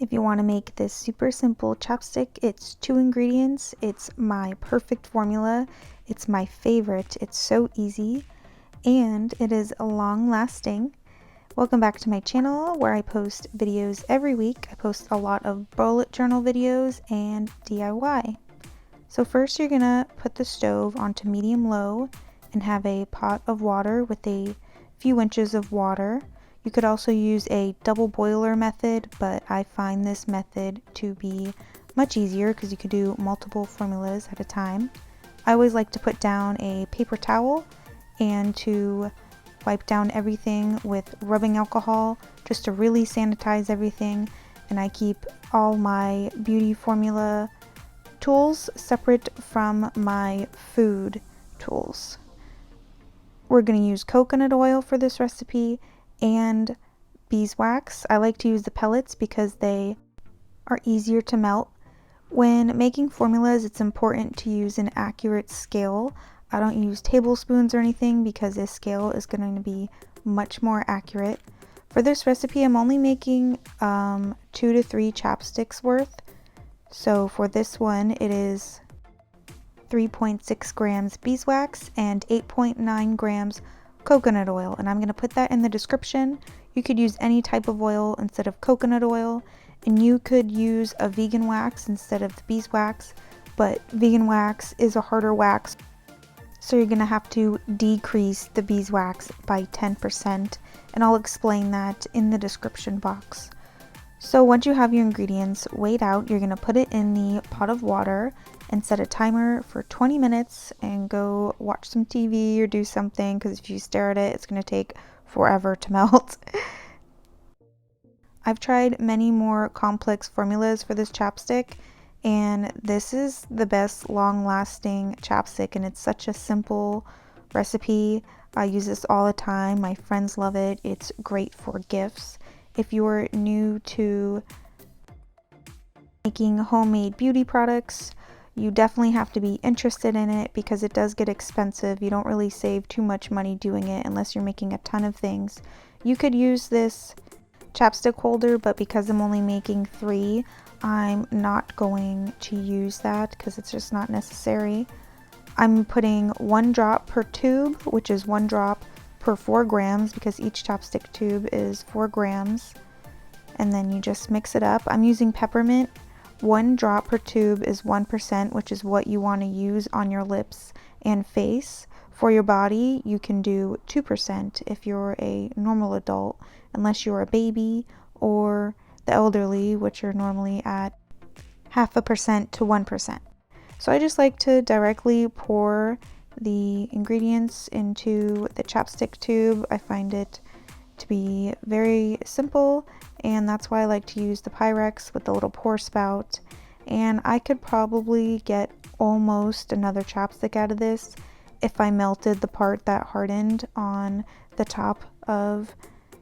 If you want to make this super simple chapstick, it's 2 ingredients. It's my perfect formula. It's my favorite. It's so easy and it is long lasting. Welcome back to my channel where I post videos every week. I post a lot of bullet journal videos and DIY. So first you're gonna put the stove onto medium low and have a pot of water with a few inches of water. You could also use a double boiler method, but I find this method to be much easier because you could do multiple formulas at a time. I always like to put down a paper towel and to wipe down everything with rubbing alcohol just to really sanitize everything. And I keep all my beauty formula tools separate from my food tools. We're going to use coconut oil for this recipe and beeswax. I like to use the pellets because they are easier to melt. When making formulas, it's important to use an accurate scale. I don't use tablespoons or anything because this scale is going to be much more accurate. For this recipe, I'm only making 2 to 3 chapsticks worth. So for this one, it is 3.6 grams beeswax and 8.9 grams coconut oil, and I'm going to put that in the description. You could use any type of oil instead of coconut oil, and you could use a vegan wax instead of the beeswax, but vegan wax is a harder wax, so you're going to have to decrease the beeswax by 10%, and I'll explain that in the description box. So once you have your ingredients weighed out, you're going to put it in the pot of water and set a timer for 20 minutes and go watch some TV or do something, because if you stare at it, it's going to take forever to melt. I've tried many more complex formulas for this chapstick, and this is the best long-lasting chapstick, and it's such a simple recipe. I use this all the time. My friends love it. It's great for gifts. If you're new to making homemade beauty products, you definitely have to be interested in it because it does get expensive. You don't really save too much money doing it unless you're making a ton of things. You could use this chapstick holder, but because I'm only making 3, I'm not going to use that because it's just not necessary. I'm putting 1 drop per tube, which is 1 drop per 4 grams because each chapstick tube is 4 grams. And then you just mix it up. I'm using peppermint. 1 drop per tube is 1%, which is what you want to use on your lips and face. For your body, you can do 2% if you're a normal adult, unless you're a baby or the elderly, which are normally at 0.5% to 1%. So I just like to directly pour the ingredients into the chapstick tube. I find it to be very simple, and that's why I like to use the Pyrex with the little pour spout. And I could probably get almost another chapstick out of this if I melted the part that hardened on the top of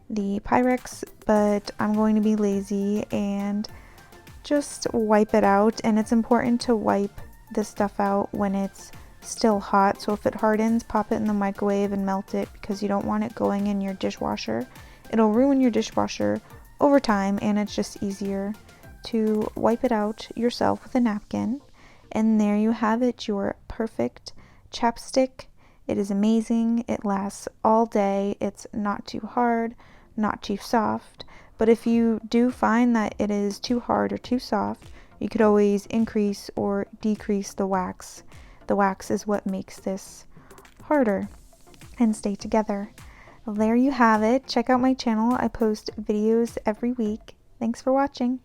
the Pyrex, but I'm going to be lazy and just wipe it out. And it's important to wipe this stuff out when it's still hot, so if it hardens, pop it in the microwave and melt it because you don't want it going in your dishwasher. It'll ruin your dishwasher over time, and it's just easier to wipe it out yourself with a napkin. And there you have it, your perfect chapstick. It is amazing. It lasts all day. It's not too hard, not too soft, but if you do find that it is too hard or too soft, you could always increase or decrease the wax. The wax is what makes this harder and stay together. Well, there you have it. Check out my channel. I post videos every week. Thanks for watching.